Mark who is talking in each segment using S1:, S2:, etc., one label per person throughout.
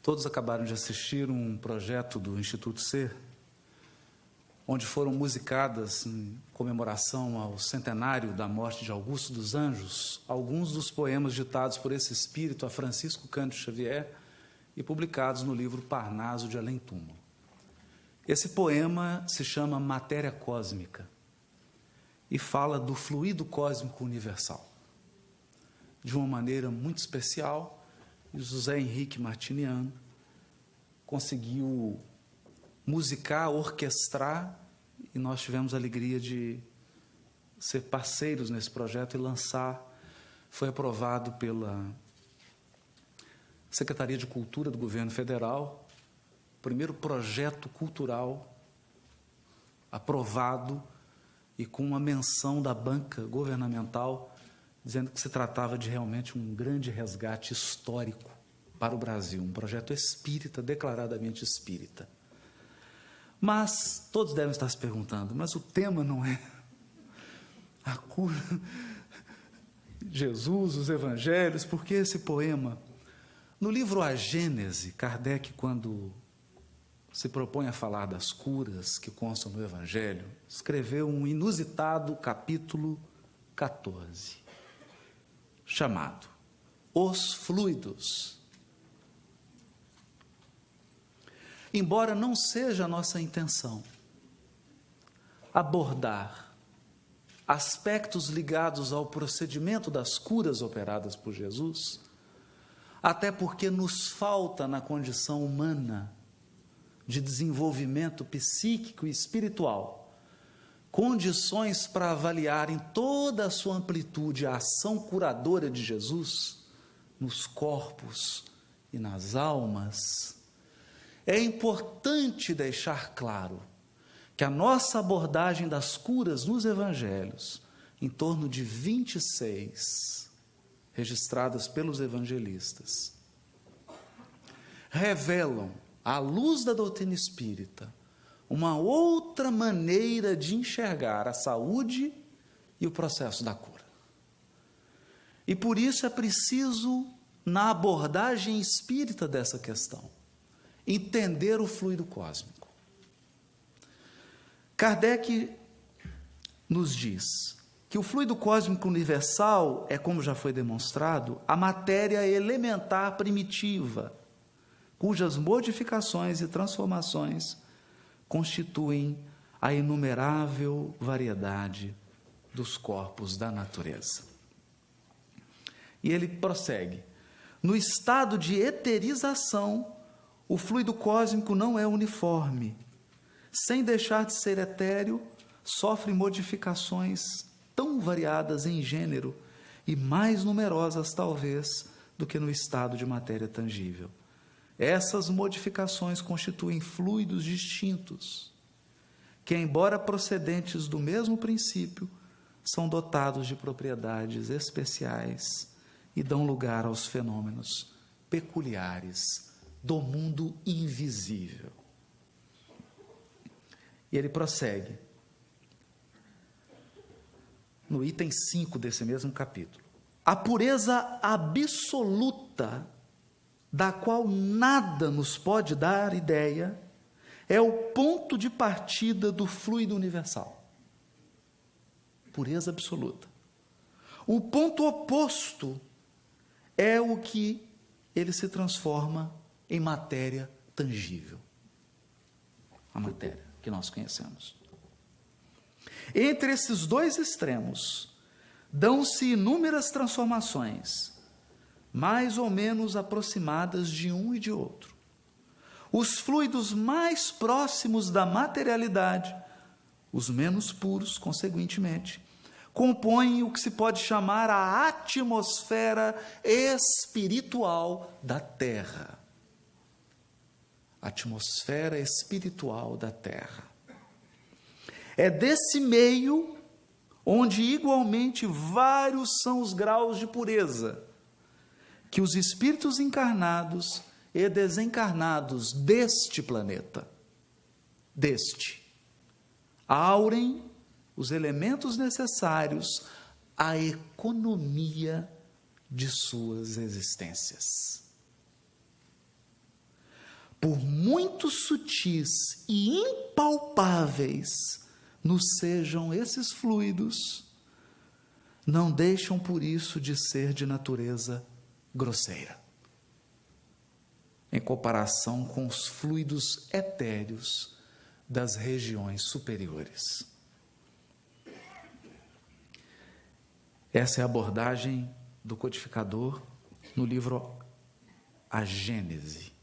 S1: Todos acabaram de assistir um projeto do Instituto C, onde foram musicadas, em comemoração ao centenário da morte de Augusto dos Anjos, alguns dos poemas ditados por esse espírito a Francisco Cândido Xavier e publicados no livro Parnaso de Além Túmulo. Esse poema se chama Matéria Cósmica e fala do fluido cósmico universal. De uma maneira muito especial, e José Henrique Martiniano conseguiu musicar, orquestrar, e nós tivemos a alegria de ser parceiros nesse projeto e lançar. Foi aprovado pela Secretaria de Cultura do Governo Federal, o primeiro projeto cultural aprovado e com uma menção da banca governamental, dizendo que se tratava de realmente um grande resgate histórico para o Brasil, um projeto espírita, declaradamente espírita. Mas todos devem estar se perguntando, mas o tema não é a cura, Jesus, os evangelhos, por que esse poema? No livro A Gênese, Kardec, quando se propõe a falar das curas que constam no evangelho, escreveu um inusitado capítulo 14, chamado Os Fluidos. Embora não seja a nossa intenção abordar aspectos ligados ao procedimento das curas operadas por Jesus, até porque nos falta na condição humana de desenvolvimento psíquico e espiritual condições para avaliar em toda a sua amplitude a ação curadora de Jesus nos corpos e nas almas, é importante deixar claro que a nossa abordagem das curas nos evangelhos, em torno de 26 registradas pelos evangelistas, revelam, à luz da doutrina espírita, uma outra maneira de enxergar a saúde e o processo da cura. E por isso é preciso, na abordagem espírita dessa questão, entender o fluido cósmico. Kardec nos diz que o fluido cósmico universal é, como já foi demonstrado, a matéria elementar primitiva, cujas modificações e transformações constituem a inumerável variedade dos corpos da natureza. E ele prossegue: no estado de eterização, o fluido cósmico não é uniforme. Sem deixar de ser etéreo, sofre modificações tão variadas em gênero e mais numerosas, talvez, do que no estado de matéria tangível. Essas modificações constituem fluidos distintos, que, embora procedentes do mesmo princípio, são dotados de propriedades especiais e dão lugar aos fenômenos peculiares do mundo invisível. E ele prossegue, no item 5 desse mesmo capítulo: a pureza absoluta, da qual nada nos pode dar ideia, é o ponto de partida do fluido universal. Pureza absoluta. O ponto oposto é o que ele se transforma em matéria tangível. A matéria que nós conhecemos. Entre esses dois extremos, dão-se inúmeras transformações, mais ou menos aproximadas de um e de outro. Os fluidos mais próximos da materialidade, os menos puros, consequentemente, compõem o que se pode chamar a atmosfera espiritual da Terra. Atmosfera espiritual da Terra. É desse meio onde igualmente vários são os graus de pureza que os espíritos encarnados e desencarnados deste planeta, aurem os elementos necessários à economia de suas existências. por muito sutis e impalpáveis nos sejam esses fluidos, não deixam por isso de ser de natureza grosseira, em comparação com os fluidos etéreos das regiões superiores. Essa é a abordagem do codificador no livro A Gênese.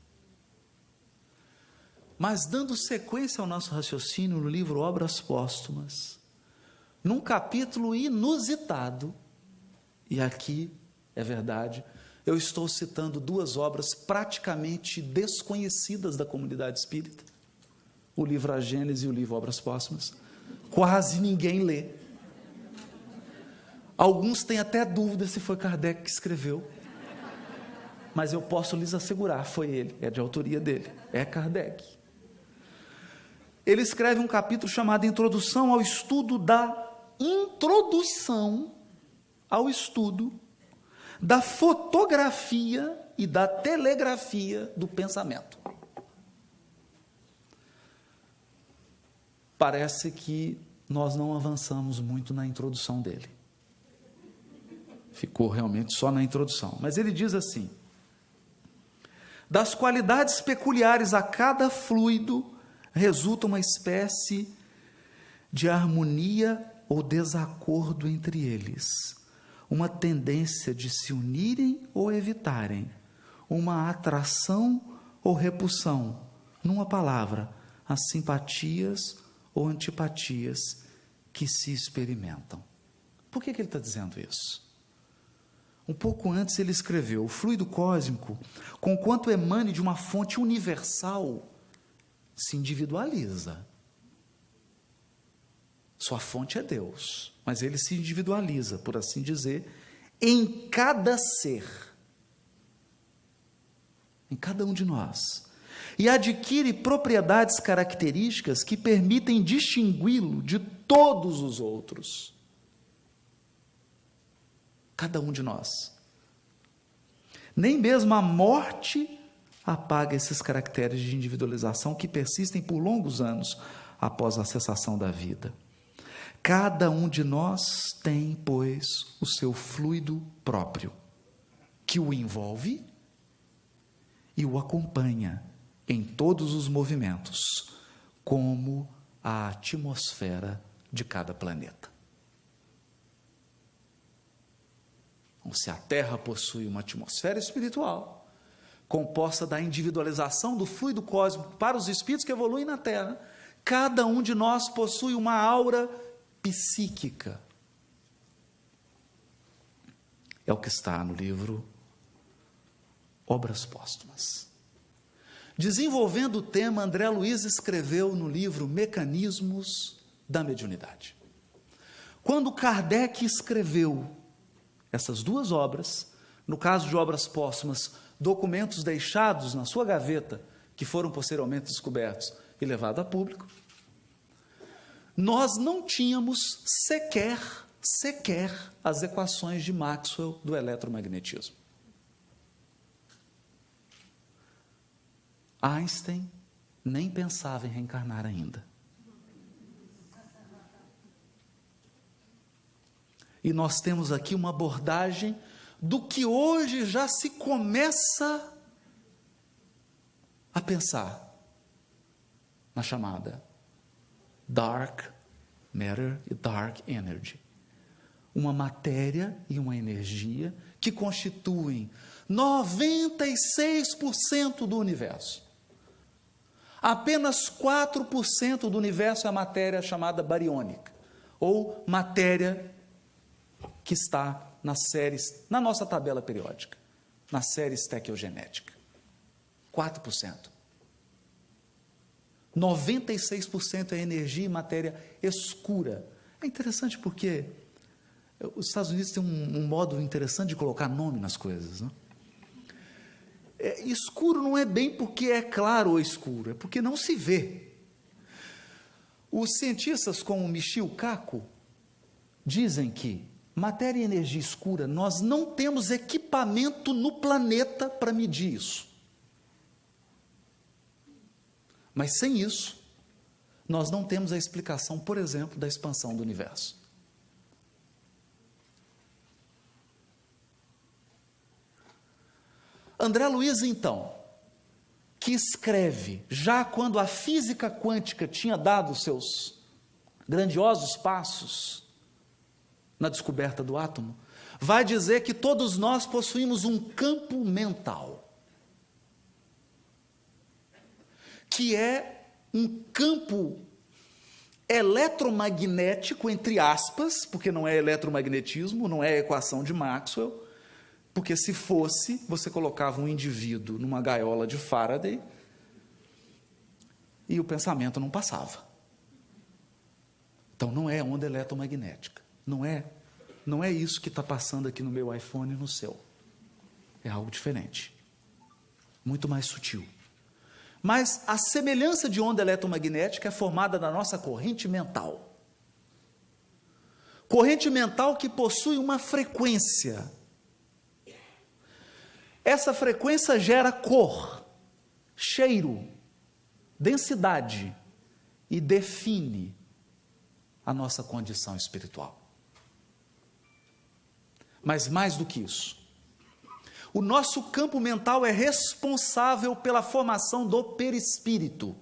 S1: Mas, dando sequência ao nosso raciocínio no livro Obras Póstumas, num capítulo inusitado, e aqui é verdade, eu estou citando duas obras praticamente desconhecidas da comunidade espírita, o livro A Gênese e o livro Obras Póstumas. Quase ninguém lê. Alguns têm até dúvida se foi Kardec que escreveu, mas eu posso lhes assegurar, foi ele, é de autoria dele, é Kardec. Ele escreve um capítulo chamado Introdução ao Estudo da fotografia e da telegrafia do pensamento. Parece que nós não avançamos muito na introdução dele. Ficou realmente só na introdução. Mas ele diz assim: das qualidades peculiares a cada fluido resulta uma espécie de harmonia ou desacordo entre eles, uma tendência de se unirem ou evitarem, uma atração ou repulsão, numa palavra, as simpatias ou antipatias que se experimentam. Por que ele está dizendo isso? Um pouco antes ele escreveu: o fluido cósmico, conquanto emane de uma fonte universal, se individualiza. Sua fonte é Deus, mas ele se individualiza, por assim dizer, em cada ser, em cada um de nós, e adquire propriedades características que permitem distingui-lo de todos os outros. Cada um de nós. Nem mesmo a morte apaga esses caracteres de individualização que persistem por longos anos após a cessação da vida. Cada um de nós tem, pois, o seu fluido próprio, que o envolve e o acompanha em todos os movimentos, como a atmosfera de cada planeta. Então, se a Terra possui uma atmosfera espiritual, composta da individualização do fluido cósmico para os espíritos que evoluem na Terra, cada um de nós possui uma aura psíquica. É o que está no livro Obras Póstumas. Desenvolvendo o tema, André Luiz escreveu no livro Mecanismos da Mediunidade. Quando Kardec escreveu essas duas obras, no caso de Obras Póstumas, documentos deixados na sua gaveta, que foram posteriormente descobertos e levados a público, nós não tínhamos sequer as equações de Maxwell do eletromagnetismo. Einstein nem pensava em reencarnar ainda. E nós temos aqui uma abordagem do que hoje já se começa a pensar na chamada Dark Matter e Dark Energy. Uma matéria e uma energia que constituem 96% do universo. Apenas 4% do universo é a matéria chamada bariônica, ou matéria que está nas séries, na nossa tabela periódica, nas séries estequiogenética. 4%. 96% é energia e matéria escura. É interessante porque os Estados Unidos têm um modo interessante de colocar nome nas coisas, não? Escuro não é bem porque é claro ou escuro, é porque não se vê. Os cientistas como Michio Kaku dizem que matéria e energia escura, nós não temos equipamento no planeta para medir isso. Mas sem isso, nós não temos a explicação, por exemplo, da expansão do universo. André Luiz, então, que escreve, já quando a física quântica tinha dado seus grandiosos passos na descoberta do átomo, vai dizer que todos nós possuímos um campo mental, que é um campo eletromagnético, entre aspas, porque não é eletromagnetismo, não é equação de Maxwell, porque se fosse, você colocava um indivíduo numa gaiola de Faraday e o pensamento não passava. Então não é onda eletromagnética, não é isso que está passando aqui no meu iPhone e no seu. É algo diferente, muito mais sutil. Mas a semelhança de onda eletromagnética é formada na nossa corrente mental. Corrente mental que possui uma frequência. Essa frequência gera cor, cheiro, densidade e define a nossa condição espiritual. Mas mais do que isso, o nosso campo mental é responsável pela formação do perispírito,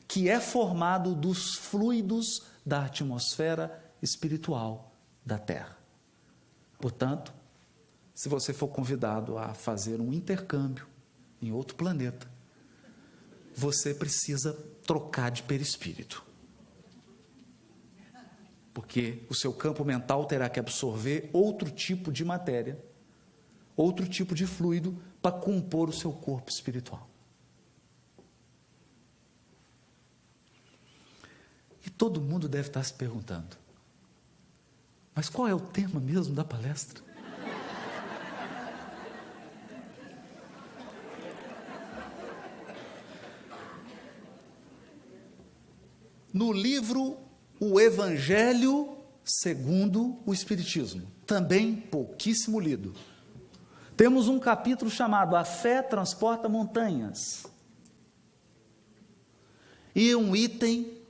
S1: que é formado dos fluidos da atmosfera espiritual da Terra. Portanto, se você for convidado a fazer um intercâmbio em outro planeta, você precisa trocar de perispírito. Porque o seu campo mental terá que absorver outro tipo de matéria, outro tipo de fluido para compor o seu corpo espiritual. E todo mundo deve estar se perguntando, mas qual é o tema mesmo da palestra? No livro O Evangelho segundo o Espiritismo, também pouquíssimo lido, temos um capítulo chamado A Fé Transporta Montanhas. E um item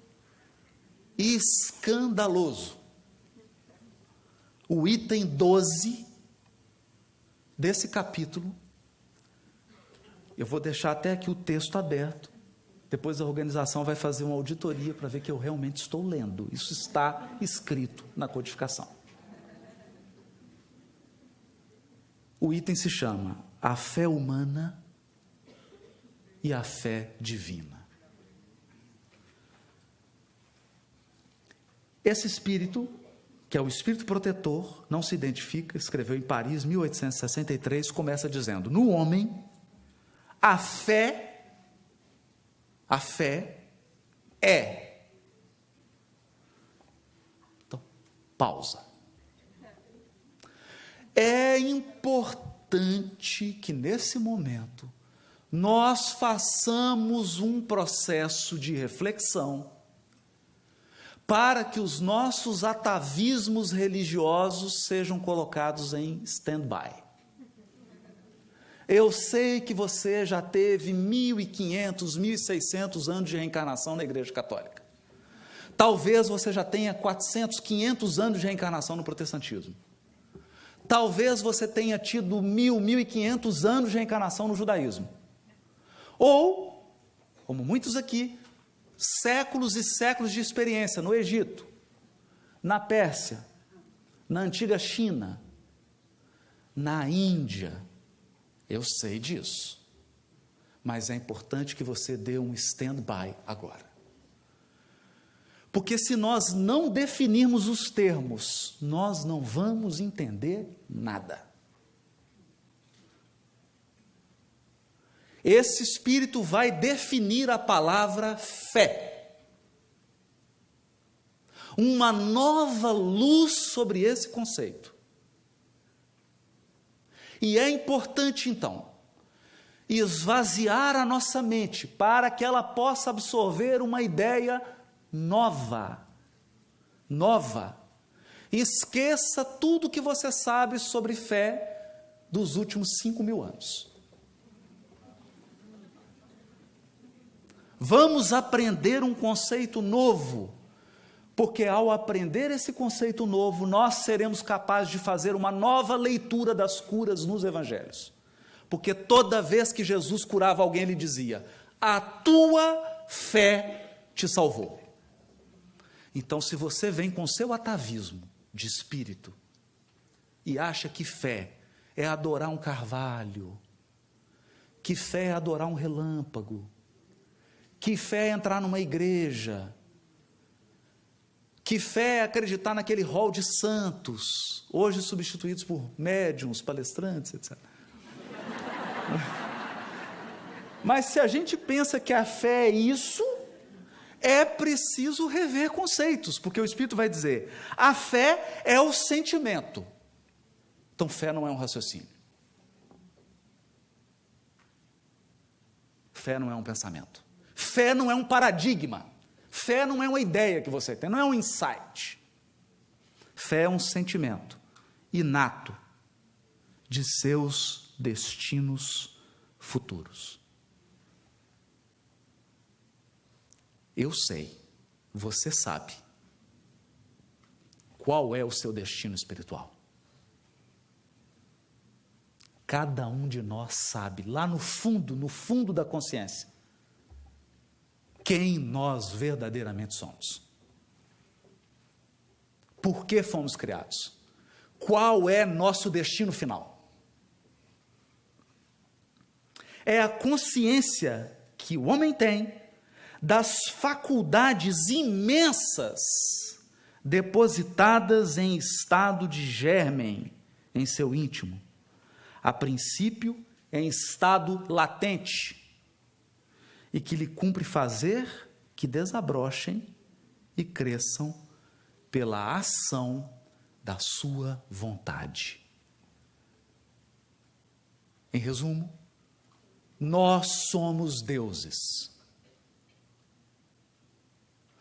S1: escandaloso. O item 12 desse capítulo, eu vou deixar até aqui o texto aberto, depois a organização vai fazer uma auditoria para ver que eu realmente estou lendo. Isso está escrito na codificação. O item se chama A Fé Humana e a Fé Divina. Esse espírito, que é o espírito protetor, não se identifica, escreveu em Paris, 1863, começa dizendo: no homem, a fé é. Então, pausa. É importante que nesse momento nós façamos um processo de reflexão para que os nossos atavismos religiosos sejam colocados em stand-by. Eu sei que você já teve 1.500, 1.600 anos de reencarnação na Igreja Católica. Talvez você já tenha 400, 500 anos de reencarnação no protestantismo. Talvez você tenha tido 1.500 anos de reencarnação no judaísmo. Ou, como muitos aqui, séculos e séculos de experiência no Egito, na Pérsia, na antiga China, na Índia. Eu sei disso, mas é importante que você dê um stand-by agora. Porque se nós não definirmos os termos, nós não vamos entender nada. Esse Espírito vai definir a palavra fé. Uma nova luz sobre esse conceito. E é importante, então, esvaziar a nossa mente para que ela possa absorver uma ideia nova. Esqueça tudo que você sabe sobre fé dos últimos 5.000 anos. Vamos aprender um conceito novo, porque ao aprender esse conceito novo, nós seremos capazes de fazer uma nova leitura das curas nos evangelhos. Porque toda vez que Jesus curava alguém, ele dizia: a tua fé te salvou. Então, se você vem com seu atavismo de espírito e acha que fé é adorar um carvalho, que fé é adorar um relâmpago, que fé é entrar numa igreja, que fé é acreditar naquele rol de santos, hoje substituídos por médiuns, palestrantes, etc. Mas se a gente pensa que a fé é isso, é preciso rever conceitos, porque o Espírito vai dizer: a fé é o sentimento. Então, fé não é um raciocínio. Fé não é um pensamento. Fé não é um paradigma. Fé não é uma ideia que você tem, não é um insight. Fé é um sentimento inato de seus destinos futuros. Eu sei, você sabe qual é o seu destino espiritual. Cada um de nós sabe, lá no fundo da consciência, quem nós verdadeiramente somos. Por que fomos criados? Qual é nosso destino final? É a consciência que o homem tem das faculdades imensas depositadas em estado de germen em seu íntimo, a princípio em estado latente, e que lhe cumpre fazer que desabrochem e cresçam pela ação da sua vontade. Em resumo, nós somos deuses.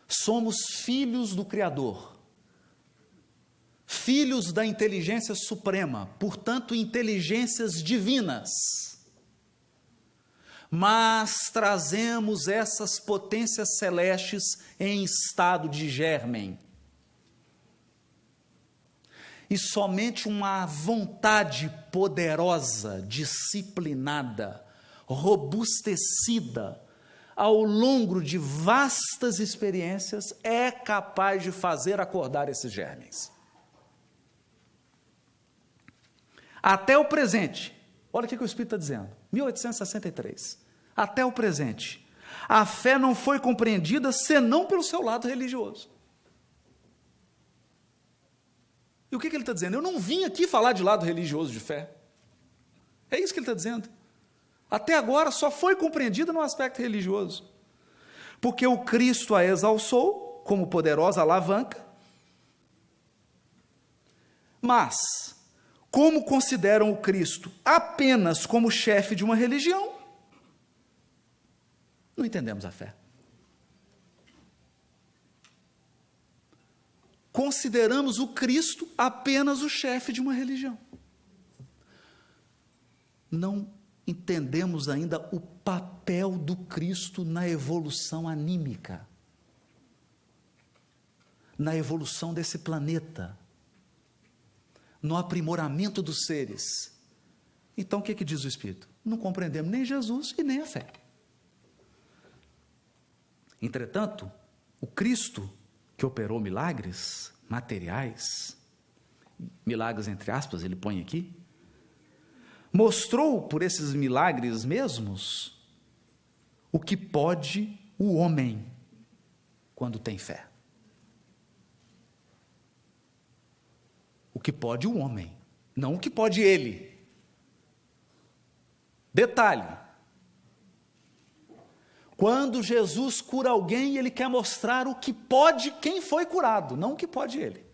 S1: Somos filhos do Criador, filhos da inteligência suprema, portanto, inteligências divinas. Mas trazemos essas potências celestes em estado de germen. E somente uma vontade poderosa, disciplinada, robustecida, ao longo de vastas experiências, é capaz de fazer acordar esses germens. Até o presente, olha o que o Espírito está dizendo, 1863, até o presente, a fé não foi compreendida senão pelo seu lado religioso. E o que ele está dizendo? Eu não vim aqui falar de lado religioso de fé. É isso que ele está dizendo. Até agora só foi compreendida no aspecto religioso, porque o Cristo a exalçou como poderosa alavanca, mas, como consideram o Cristo apenas como chefe de uma religião, não entendemos a fé. Consideramos o Cristo apenas o chefe de uma religião. Não entendemos ainda o papel do Cristo na evolução anímica, na evolução desse planeta, no aprimoramento dos seres. Então, o que diz o Espírito? Não compreendemos nem Jesus e nem a fé. Entretanto, o Cristo que operou milagres materiais, milagres entre aspas, ele põe aqui, mostrou por esses milagres mesmos o que pode o homem quando tem fé. O que pode o homem, não o que pode ele. Detalhe: quando Jesus cura alguém, ele quer mostrar o que pode quem foi curado, não o que pode ele.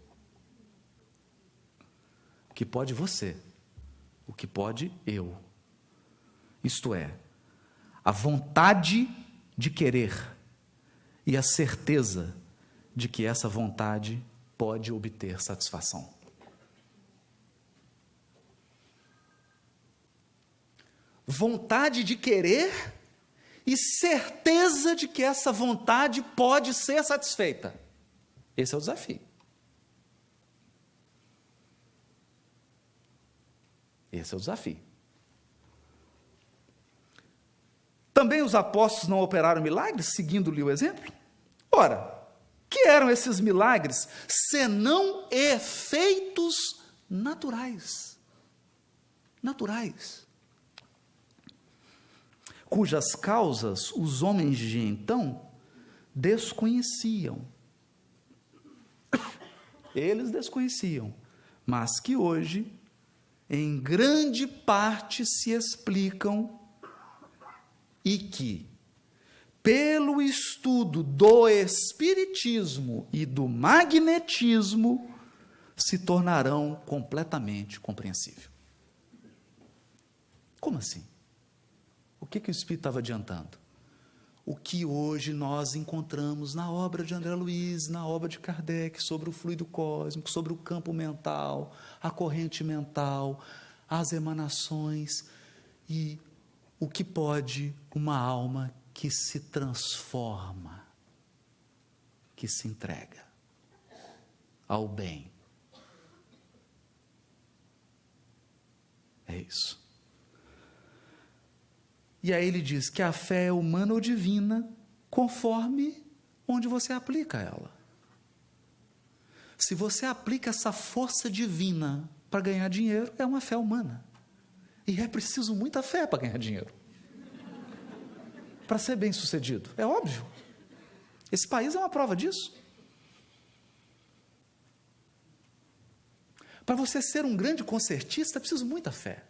S1: O que pode você, o que pode eu. Isto é, a vontade de querer e a certeza de que essa vontade pode obter satisfação. Vontade de querer e certeza de que essa vontade pode ser satisfeita. Esse é o desafio. Esse é o desafio. Também os apóstolos não operaram milagres, seguindo-lhe o exemplo? Ora, que eram esses milagres, senão efeitos naturais? Naturais. Cujas causas os homens de então desconheciam. Eles desconheciam, mas que hoje, em grande parte, se explicam e que, pelo estudo do espiritismo e do magnetismo, se tornarão completamente compreensíveis. Como assim? O que o Espírito estava adiantando? O que hoje nós encontramos na obra de André Luiz, na obra de Kardec, sobre o fluido cósmico, sobre o campo mental, a corrente mental, as emanações e o que pode uma alma que se transforma, que se entrega ao bem. É isso. E aí ele diz que a fé é humana ou divina, conforme onde você aplica ela. Se você aplica essa força divina para ganhar dinheiro, é uma fé humana. E é preciso muita fé para ganhar dinheiro. Para ser bem-sucedido, é óbvio. Esse país é uma prova disso. Para você ser um grande concertista, é preciso muita fé.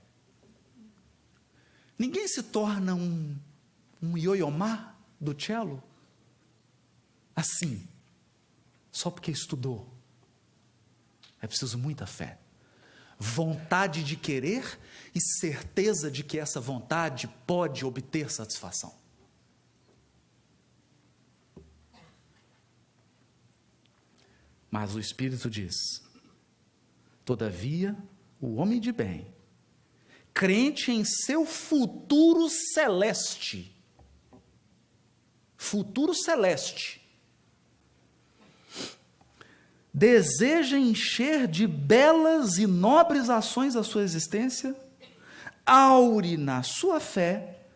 S1: Ninguém se torna um ioiomá do cello assim, só porque estudou. É preciso muita fé. Vontade de querer e certeza de que essa vontade pode obter satisfação. Mas o Espírito diz: todavia, o homem de bem, crente em seu futuro celeste, deseja encher de belas e nobres ações a sua existência, aure na sua fé,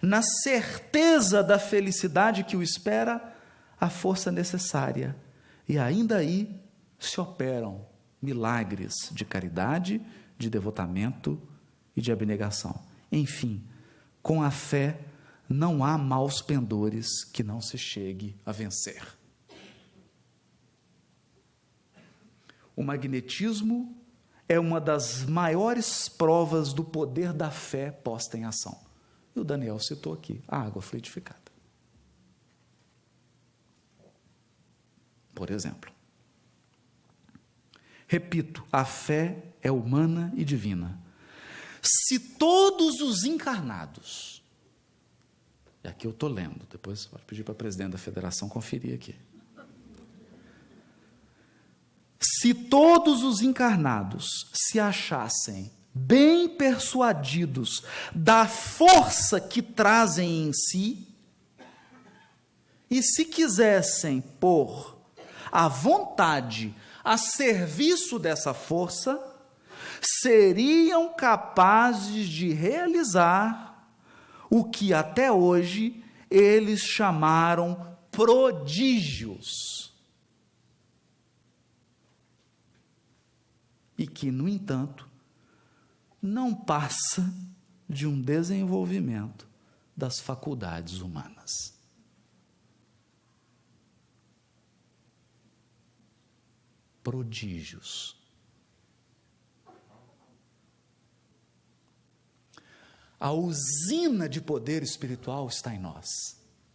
S1: na certeza da felicidade que o espera, a força necessária, e ainda aí se operam milagres de caridade, de devotamento e de abnegação. Enfim, com a fé não há maus pendores que não se chegue a vencer. O magnetismo é uma das maiores provas do poder da fé posta em ação. E o Daniel citou aqui, a água fluidificada. Por exemplo. Repito, a fé é humana e divina. Se todos os encarnados, e aqui eu estou lendo, depois pode pedir para a presidente da federação conferir aqui. Se todos os encarnados se achassem bem persuadidos da força que trazem em si, e se quisessem pôr a vontade a serviço dessa força, seriam capazes de realizar o que até hoje eles chamaram prodígios. E que, no entanto, não passa de um desenvolvimento das faculdades humanas. Prodígios. A usina de poder espiritual está em nós,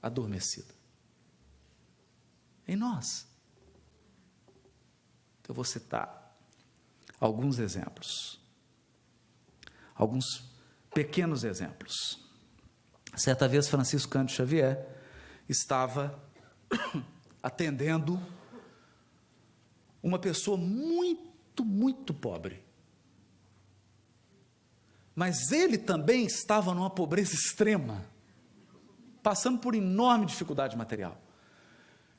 S1: adormecida. Em nós. Eu vou citar alguns exemplos. Alguns pequenos exemplos. Certa vez, Francisco Cândido Xavier estava atendendo uma pessoa muito, muito pobre. Mas ele também estava numa pobreza extrema. passando por enorme dificuldade material.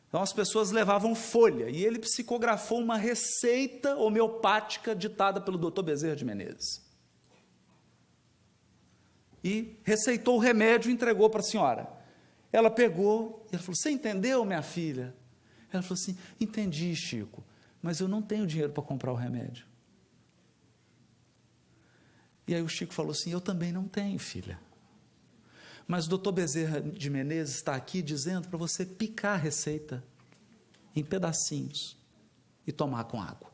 S1: Então as pessoas levavam folha, e ele psicografou uma receita homeopática ditada pelo Dr. Bezerra de Menezes. E receitou o remédio e entregou para a senhora. Ela pegou, e ela falou: você entendeu, minha filha? Ela falou assim: entendi, Chico, mas eu não tenho dinheiro para comprar o remédio. E aí o Chico falou assim: eu também não tenho, filha. Mas o doutor Bezerra de Menezes está aqui dizendo para você picar a receita em pedacinhos e tomar com água.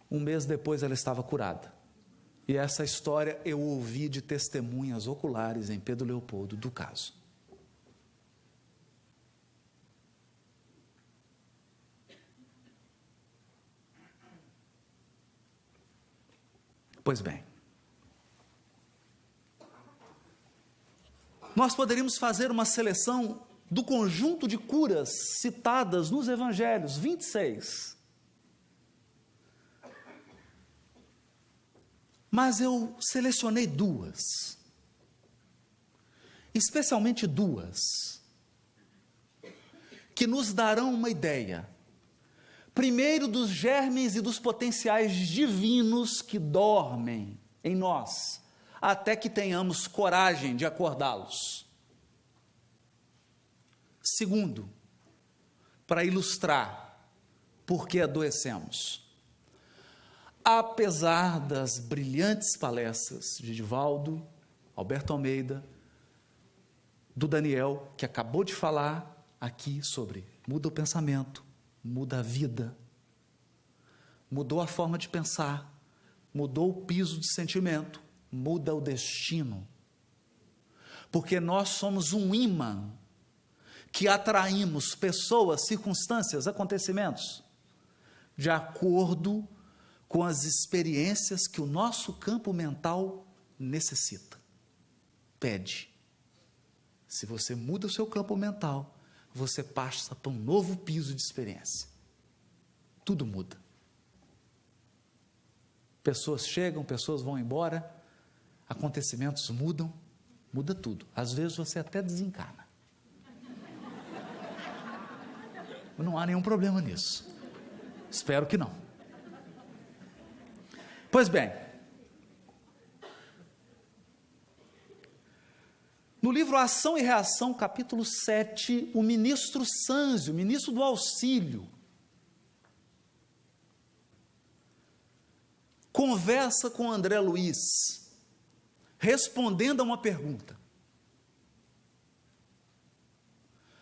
S1: Um mês depois ela estava curada. E essa história eu ouvi de testemunhas oculares em Pedro Leopoldo do caso. Pois bem, nós poderíamos fazer uma seleção do conjunto de curas citadas nos evangelhos, 26. Mas eu selecionei duas, especialmente duas, que nos darão uma ideia. Primeiro, dos germes e dos potenciais divinos que dormem em nós, até que tenhamos coragem de acordá-los. Segundo, para ilustrar por que adoecemos. Apesar das brilhantes palestras de Divaldo, Alberto Almeida, do Daniel, que acabou de falar aqui sobre muda o pensamento, muda a vida, mudou a forma de pensar, mudou o piso de sentimento, muda o destino. Porque nós somos um ímã que atraímos pessoas, circunstâncias, acontecimentos, de acordo com as experiências que o nosso campo mental necessita, pede. Se você muda o seu campo mental, você passa para um novo piso de experiência. Tudo muda. Pessoas chegam, pessoas vão embora, acontecimentos mudam, muda tudo. Às vezes você até desencarna. Não há nenhum problema nisso. Espero que não. Pois bem, no livro Ação e Reação, capítulo 7, o ministro Sânzio, ministro do Auxílio, conversa com André Luiz, respondendo a uma pergunta.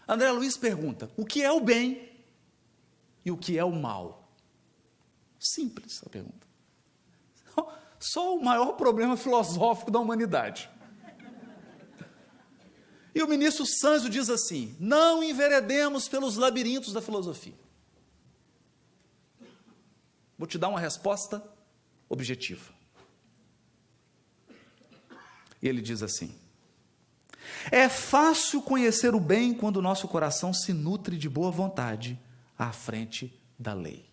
S1: André Luiz pergunta: o que é o bem e o que é o mal? Simples a pergunta. Só o maior problema filosófico da humanidade. E o ministro Sânzio diz assim: não enveredemos pelos labirintos da filosofia. Vou te dar uma resposta objetiva. E ele diz assim: é fácil conhecer o bem quando o nosso coração se nutre de boa vontade à frente da lei.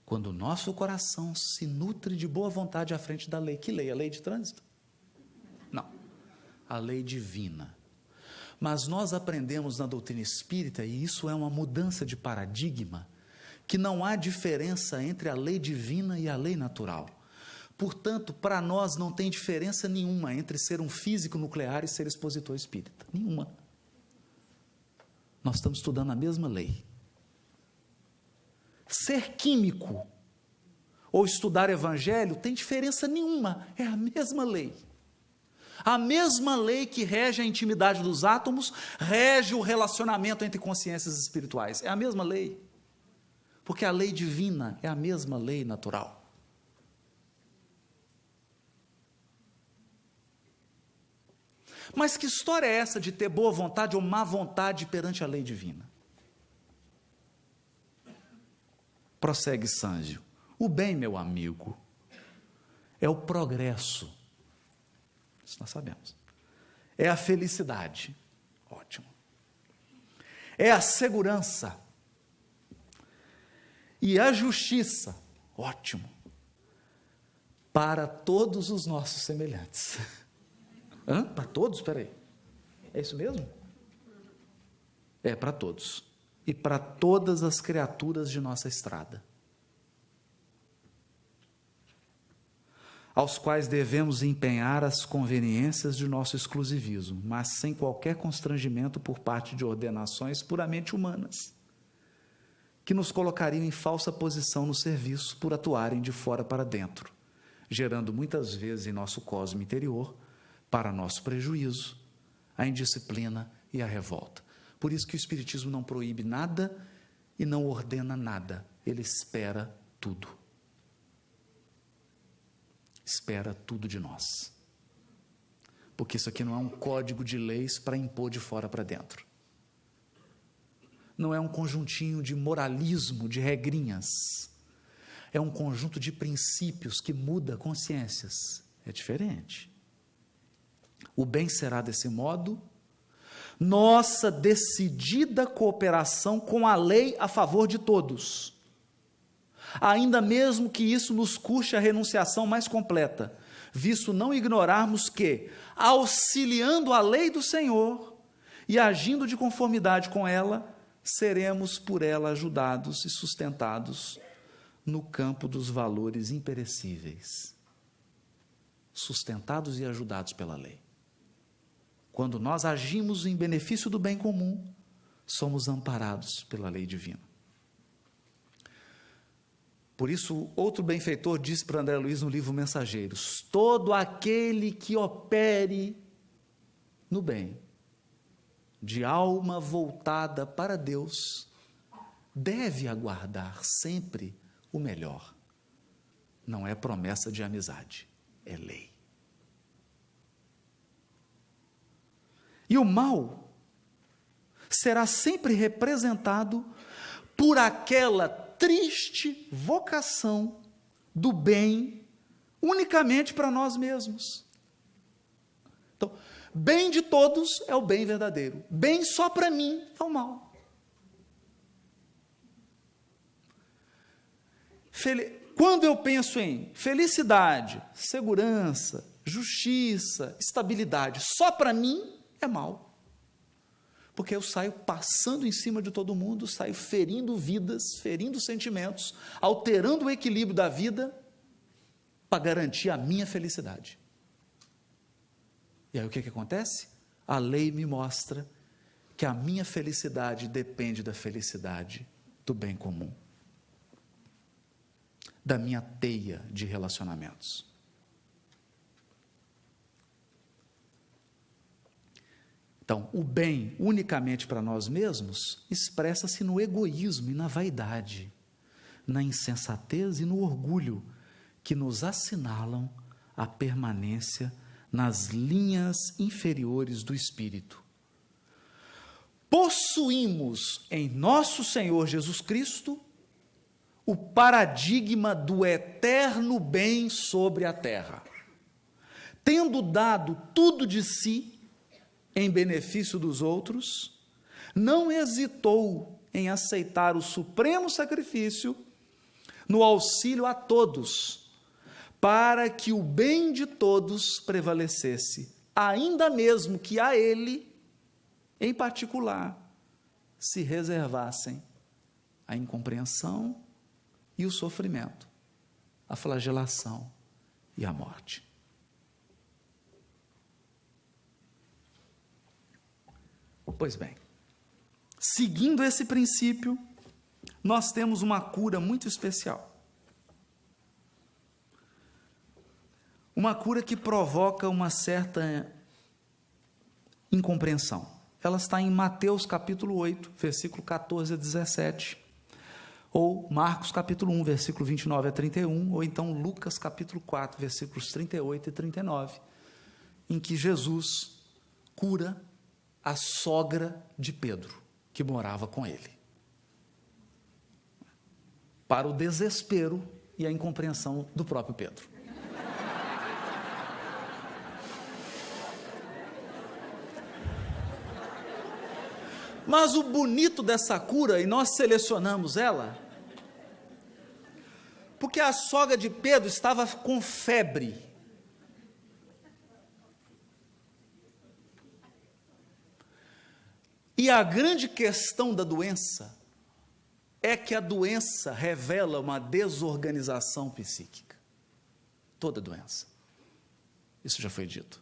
S1: Quando o nosso coração se nutre de boa vontade à frente da lei. Que lei? A lei de trânsito? Não. A lei divina. Mas nós aprendemos na doutrina espírita, e isso é uma mudança de paradigma, que não há diferença entre a lei divina e a lei natural. Portanto, para nós não tem diferença nenhuma entre ser um físico nuclear e ser expositor espírita. Nenhuma. Nós estamos estudando a mesma lei. Ser químico ou estudar evangelho tem diferença nenhuma, é a mesma lei. A mesma lei que rege a intimidade dos átomos, rege o relacionamento entre consciências espirituais. É a mesma lei. Porque a lei divina é a mesma lei natural. Mas que história é essa de ter boa vontade ou má vontade perante a lei divina? Prossegue Sânzio: o bem, meu amigo, é o progresso. Isso nós sabemos. É a felicidade. Ótimo. É a segurança. E a justiça. Ótimo. Para todos os nossos semelhantes. Hã? Para todos? Espera aí. É isso mesmo? É, para todos. E para todas as criaturas de nossa estrada, aos quais devemos empenhar as conveniências de nosso exclusivismo, mas sem qualquer constrangimento por parte de ordenações puramente humanas, que nos colocariam em falsa posição no serviço por atuarem de fora para dentro, gerando muitas vezes em nosso cosmo interior, para nosso prejuízo, a indisciplina e a revolta. Por isso que o Espiritismo não proíbe nada e não ordena nada, ele espera tudo. Espera tudo de nós. Porque isso aqui não é um código de leis para impor de fora para dentro. Não é um conjuntinho de moralismo, de regrinhas. É um conjunto de princípios que muda consciências. É diferente. O bem será desse modo. Nossa decidida cooperação com a lei a favor de todos. Ainda mesmo que isso nos custe a renunciação mais completa, visto não ignorarmos que, auxiliando a lei do Senhor e agindo de conformidade com ela, seremos por ela ajudados e sustentados no campo dos valores imperecíveis. Sustentados e ajudados pela lei. Quando nós agimos em benefício do bem comum, somos amparados pela lei divina. Por isso, outro benfeitor disse para André Luiz no livro Mensageiros: todo aquele que opere no bem, de alma voltada para Deus, deve aguardar sempre o melhor. Não é promessa de amizade, é lei. E o mal será sempre representado por aquela triste vocação do bem unicamente para nós mesmos. Então, bem de todos é o bem verdadeiro. Bem só para mim é o mal. Quando eu penso em felicidade, segurança, justiça, estabilidade, só para mim é mal. Porque eu saio passando em cima de todo mundo, saio ferindo vidas, ferindo sentimentos, alterando o equilíbrio da vida para garantir a minha felicidade. E aí o que acontece? A lei me mostra que a minha felicidade depende da felicidade do bem comum, da minha teia de relacionamentos. Então, o bem unicamente para nós mesmos expressa-se no egoísmo e na vaidade, na insensatez e no orgulho que nos assinalam a permanência nas linhas inferiores do espírito. Possuímos em nosso Senhor Jesus Cristo o paradigma do eterno bem sobre a terra. Tendo dado tudo de si em benefício dos outros, não hesitou em aceitar o supremo sacrifício no auxílio a todos, para que o bem de todos prevalecesse, ainda mesmo que a ele, em particular, se reservassem a incompreensão e o sofrimento, a flagelação e a morte. Pois bem, seguindo esse princípio, nós temos uma cura muito especial. Uma cura que provoca uma certa incompreensão. Ela está em Mateus capítulo 8, versículo 14 a 17, ou Marcos capítulo 1, versículo 29 a 31, ou então Lucas capítulo 4, versículos 38 e 39, em que Jesus cura a sogra de Pedro, que morava com ele, para o desespero e a incompreensão do próprio Pedro. Mas o bonito dessa cura, e nós selecionamos ela, Porque a sogra de Pedro estava com febre. E a grande questão da doença é que a doença revela uma desorganização psíquica. Toda doença. Isso já foi dito.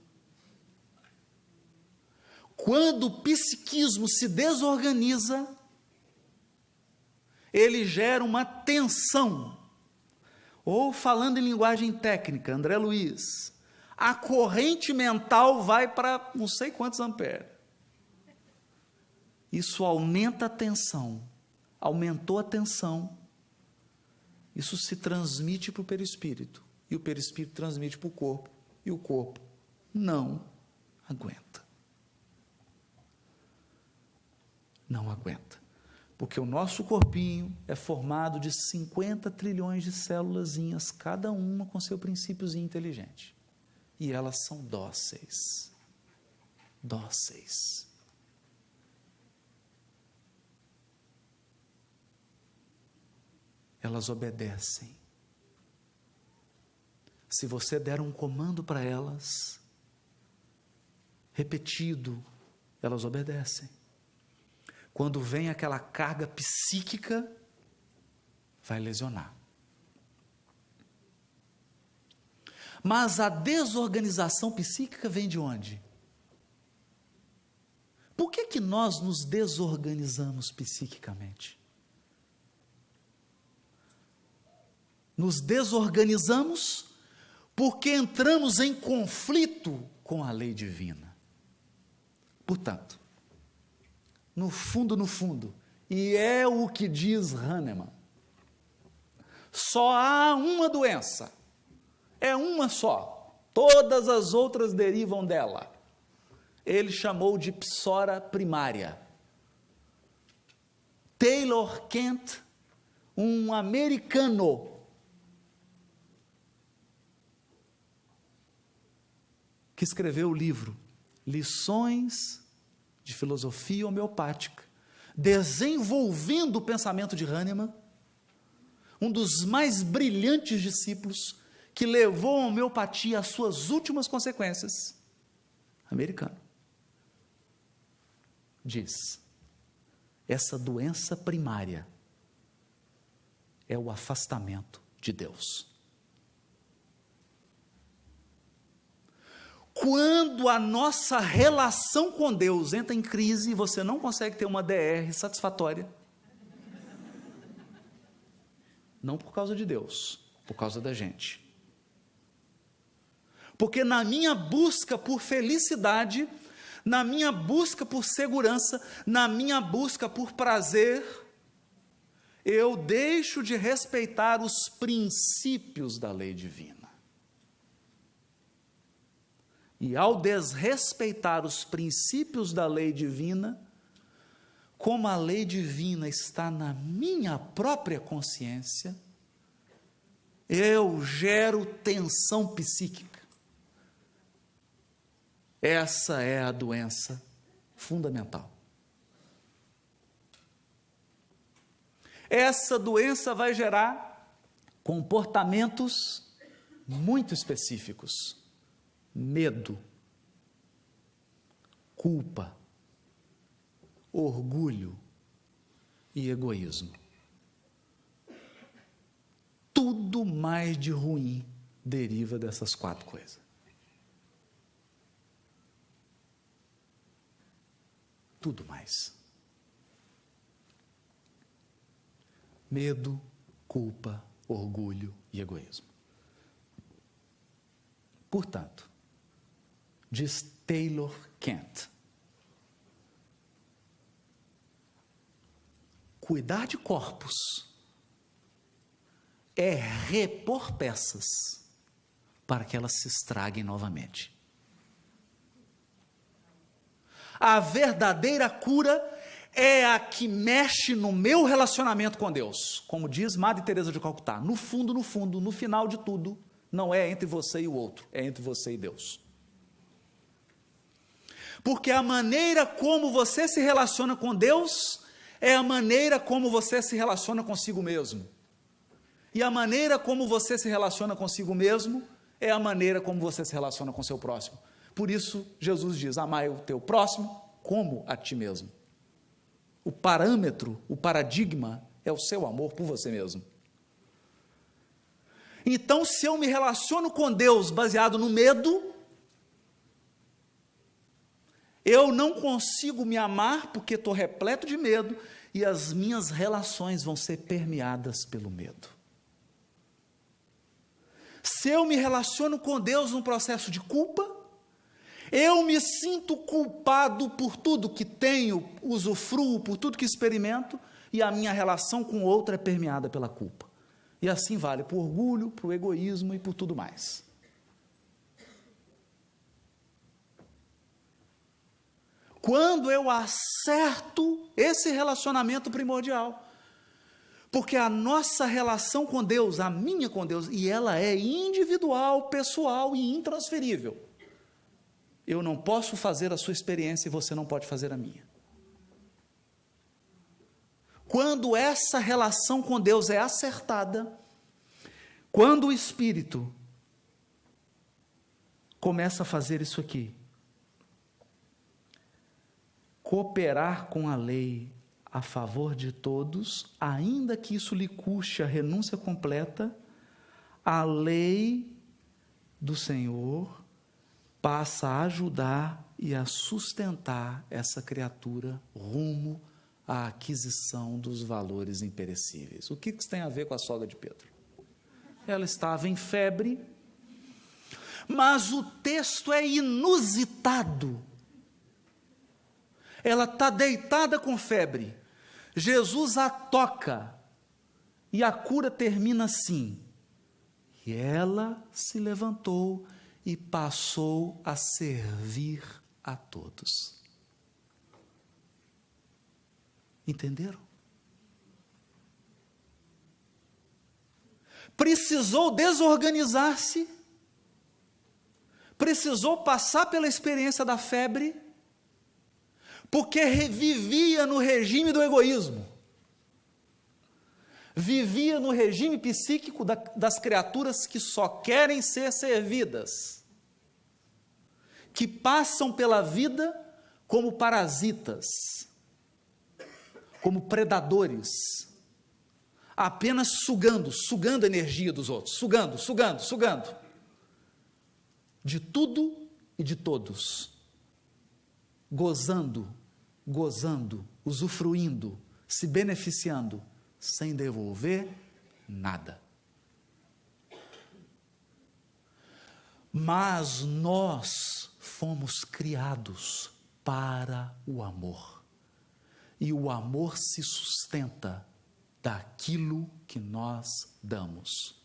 S1: Quando o psiquismo se desorganiza, ele gera uma tensão. Ou, falando em linguagem técnica, André Luiz, a corrente mental vai para não sei quantos amperes. Isso aumenta a tensão. Aumentou a tensão. Isso se transmite para o perispírito. E o perispírito transmite para o corpo. E o corpo não aguenta. Não aguenta. Porque o nosso corpinho é formado de 50 trilhões de célulazinhas, cada uma com seu princípiozinho inteligente. E elas são dóceis. Dóceis. Elas obedecem. Se você der um comando para elas, repetido, elas obedecem. Quando vem aquela carga psíquica, vai lesionar. Mas a desorganização psíquica vem de onde? Por que nós nos desorganizamos psiquicamente? Nos desorganizamos porque entramos em conflito com a lei divina. Portanto, no fundo, e é o que diz Hahnemann, só há uma doença, é uma só, todas as outras derivam dela. Ele chamou de psora primária. Taylor Kent, um americano, que escreveu o livro Lições de Filosofia Homeopática, desenvolvendo o pensamento de Hahnemann, um dos mais brilhantes discípulos que levou a homeopatia às suas últimas consequências, americano, diz: essa doença primária é o afastamento de Deus. Quando a nossa relação com Deus entra em crise, você não consegue ter uma DR satisfatória. Não por causa de Deus, por causa da gente. Porque na minha busca por felicidade, na minha busca por segurança, na minha busca por prazer, eu deixo de respeitar os princípios da lei divina. E ao desrespeitar os princípios da lei divina, como a lei divina está na minha própria consciência, eu gero tensão psíquica. Essa é a doença fundamental. Essa doença vai gerar comportamentos muito específicos. Medo, culpa, orgulho e egoísmo. Tudo mais de ruim deriva dessas quatro coisas. Tudo mais. Medo, culpa, orgulho e egoísmo. Portanto, diz Taylor Kent, cuidar de corpos é repor peças para que elas se estraguem novamente. A verdadeira cura é a que mexe no meu relacionamento com Deus. Como diz Madre Teresa de Calcutá, no fundo, no final de tudo, não é entre você e o outro, é entre você e Deus. Porque a maneira como você se relaciona com Deus é a maneira como você se relaciona consigo mesmo. E a maneira como você se relaciona consigo mesmo é a maneira como você se relaciona com o seu próximo. Por isso, Jesus diz: amai o teu próximo como a ti mesmo. O parâmetro, o paradigma é o seu amor por você mesmo. Então, se eu me relaciono com Deus baseado no medo, eu não consigo me amar porque estou repleto de medo e as minhas relações vão ser permeadas pelo medo. Se eu me relaciono com Deus num processo de culpa, eu me sinto culpado por tudo que tenho, usufruo, por tudo que experimento, e a minha relação com o outro é permeada pela culpa. E assim vale para o orgulho, para o egoísmo e por tudo mais. Quando eu acerto esse relacionamento primordial, porque a nossa relação com Deus, a minha com Deus, e ela é individual, pessoal e intransferível. Eu não posso fazer a sua experiência e você não pode fazer a minha. Quando essa relação com Deus é acertada, quando o Espírito começa a fazer isso aqui, cooperar com a lei a favor de todos, ainda que isso lhe custe a renúncia completa, a lei do Senhor passa a ajudar e a sustentar essa criatura rumo à aquisição dos valores imperecíveis. O que isso tem a ver com a sogra de Pedro? Ela estava em febre, mas o texto é inusitado. Ela está deitada com febre, Jesus a toca, e a cura termina assim: e ela se levantou e passou a servir a todos. Entenderam? Precisou desorganizar-se, precisou passar pela experiência da febre, porque vivia no regime do egoísmo, vivia no regime psíquico das criaturas que só querem ser servidas, que passam pela vida como parasitas, como predadores, apenas sugando a energia dos outros, sugando, de tudo e de todos, gozando, usufruindo, se beneficiando, sem devolver nada. Mas nós fomos criados para o amor, e o amor se sustenta daquilo que nós damos.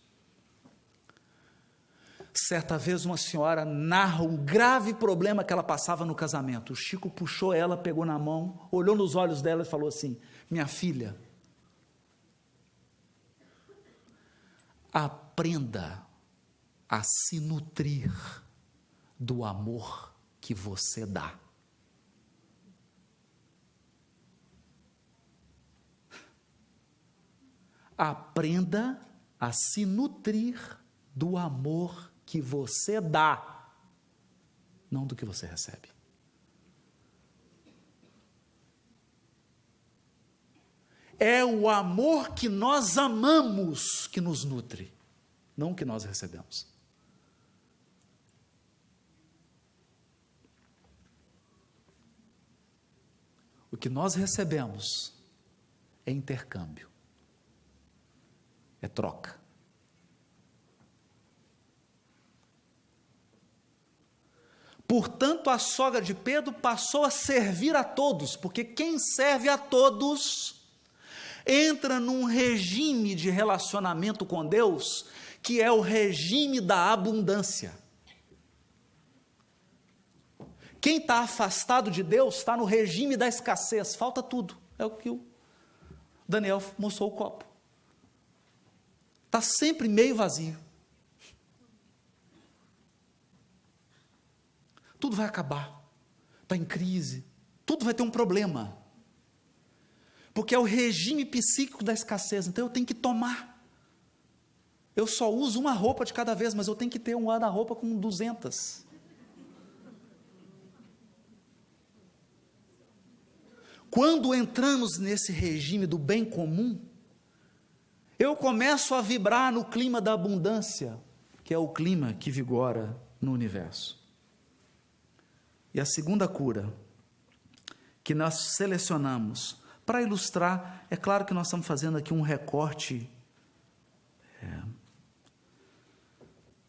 S1: Certa vez uma senhora narra um grave problema que ela passava no casamento. O Chico puxou ela, pegou na mão, olhou nos olhos dela e falou assim: minha filha, aprenda a se nutrir do amor que você dá. Aprenda a se nutrir do amor que você dá, não do que você recebe. É o amor que nós amamos que nos nutre, não o que nós recebemos. O que nós recebemos é intercâmbio, é troca. Portanto, a sogra de Pedro passou a servir a todos, porque quem serve a todos entra num regime de relacionamento com Deus, que é o regime da abundância. Quem está afastado de Deus está no regime da escassez, falta tudo. É o que o Daniel mostrou o copo. Está sempre meio vazio. Tudo vai acabar, está em crise, tudo vai ter um problema, porque é o regime psíquico da escassez. Então eu tenho que tomar, Eu só uso uma roupa de cada vez, mas eu tenho que ter um guarda-roupa com 200. Quando entramos nesse regime do bem comum, eu começo a vibrar no clima da abundância, que é o clima que vigora no universo. E a segunda cura, que nós selecionamos, para ilustrar, é claro que nós estamos fazendo aqui um recorte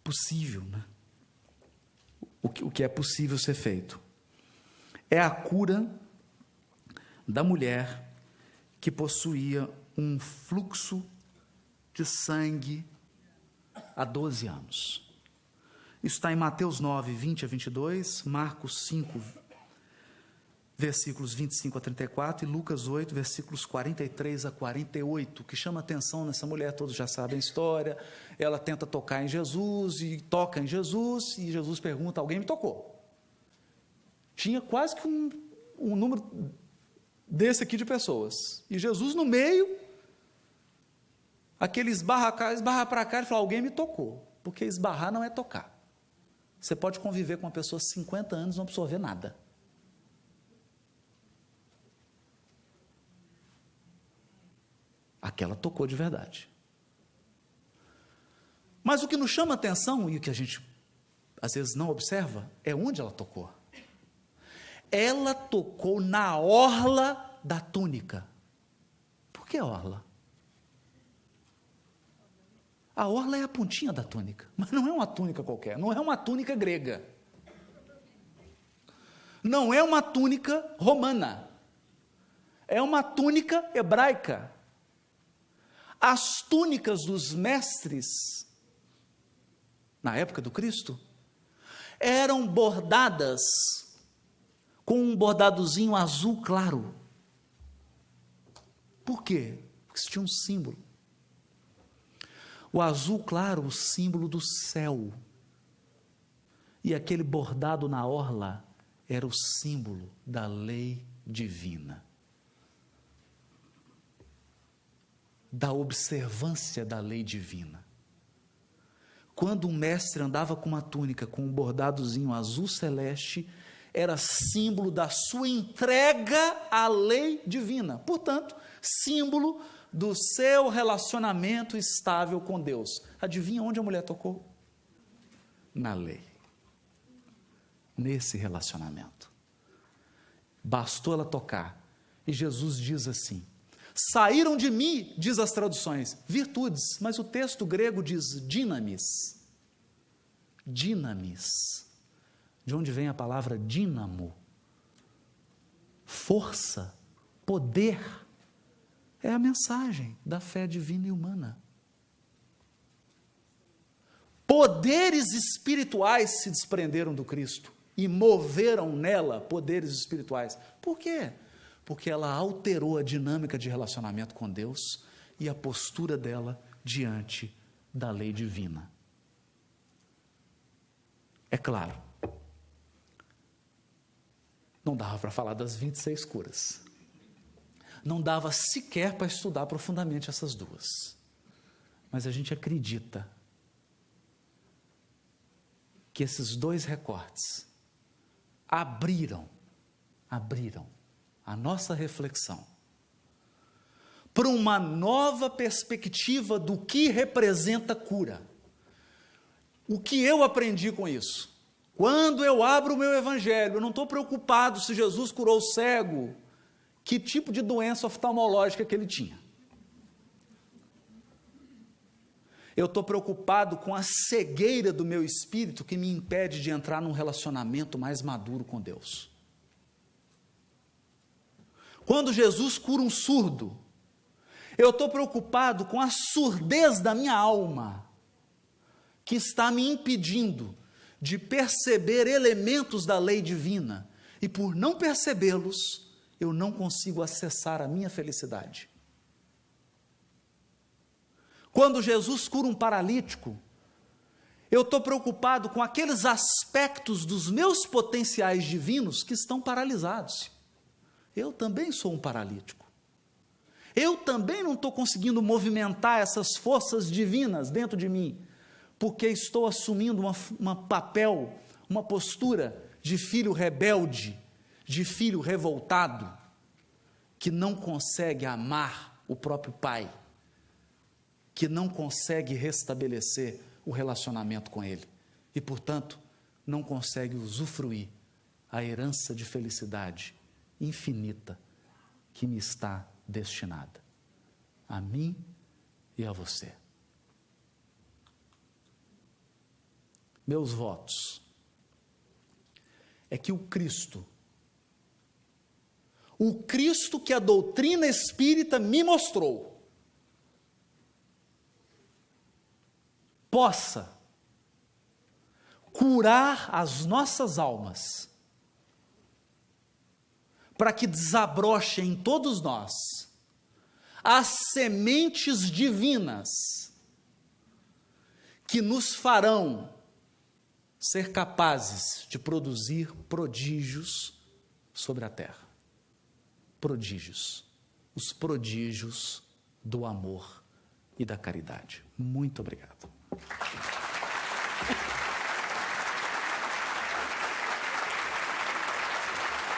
S1: possível, né? O que é possível ser feito. É a cura da mulher que possuía um fluxo de sangue há 12 anos. Isso está em Mateus 9, 20 a 22, Marcos 5, versículos 25 a 34, e Lucas 8, versículos 43 a 48, que chama atenção nessa mulher. Todos já sabem a história. Ela tenta tocar em Jesus, e toca em Jesus, e Jesus pergunta: alguém me tocou? Tinha quase que um número desse aqui de pessoas, e Jesus no meio, aquele esbarra para cá, ele fala: alguém me tocou, porque esbarrar não é tocar. Você pode conviver com uma pessoa 50 anos e não absorver nada. Aquela tocou de verdade. Mas o que nos chama atenção, e o que a gente às vezes não observa, é onde ela tocou. Ela tocou na orla da túnica. Por que orla? A orla é a pontinha da túnica, mas não é uma túnica qualquer, não é uma túnica grega, não é uma túnica romana, é uma túnica hebraica. As túnicas dos mestres, na época do Cristo, eram bordadas com um bordadozinho azul claro. Por quê? Porque tinha um símbolo. O azul claro, o símbolo do céu. E aquele bordado na orla era o símbolo da lei divina, da observância da lei divina. Quando um mestre andava com uma túnica com um bordadozinho azul celeste, era símbolo da sua entrega à lei divina. Portanto, símbolo do seu relacionamento estável com Deus. Adivinha onde a mulher tocou? Na lei. Nesse relacionamento. Bastou ela tocar. E Jesus diz assim: saíram de mim, diz as traduções, virtudes, mas o texto grego diz dinamis. Dinamis. De onde vem a palavra dínamo? Força, poder. É a mensagem da fé divina e humana. Poderes espirituais se desprenderam do Cristo e moveram nela poderes espirituais. Por quê? Porque ela alterou a dinâmica de relacionamento com Deus e a postura dela diante da lei divina. É claro, não dava para falar das 26 curas. Não dava sequer para estudar profundamente essas duas. Mas a gente acredita que esses dois recortes abriram a nossa reflexão para uma nova perspectiva do que representa cura. O que eu aprendi com isso? Quando eu abro o meu evangelho, eu não estou preocupado se Jesus curou o cego, que tipo de doença oftalmológica que ele tinha. Eu estou preocupado com a cegueira do meu espírito que me impede de entrar num relacionamento mais maduro com Deus. Quando Jesus cura um surdo, eu estou preocupado com a surdez da minha alma, que está me impedindo de perceber elementos da lei divina, e por não percebê-los, eu não consigo acessar a minha felicidade. Quando Jesus cura um paralítico, eu estou preocupado com aqueles aspectos dos meus potenciais divinos que estão paralisados. Eu também sou um paralítico. Eu também não estou conseguindo movimentar essas forças divinas dentro de mim, porque estou assumindo uma papel, uma postura de filho rebelde, de filho revoltado, que não consegue amar o próprio pai, que não consegue restabelecer o relacionamento com ele e, portanto, não consegue usufruir a herança de felicidade infinita que me está destinada, a mim e a você. Meus votos é que o Cristo que a doutrina espírita me mostrou, possa curar as nossas almas, para que desabroche em todos nós as sementes divinas que nos farão ser capazes de produzir prodígios sobre a terra. Prodígios, os prodígios do amor e da caridade. Muito obrigado.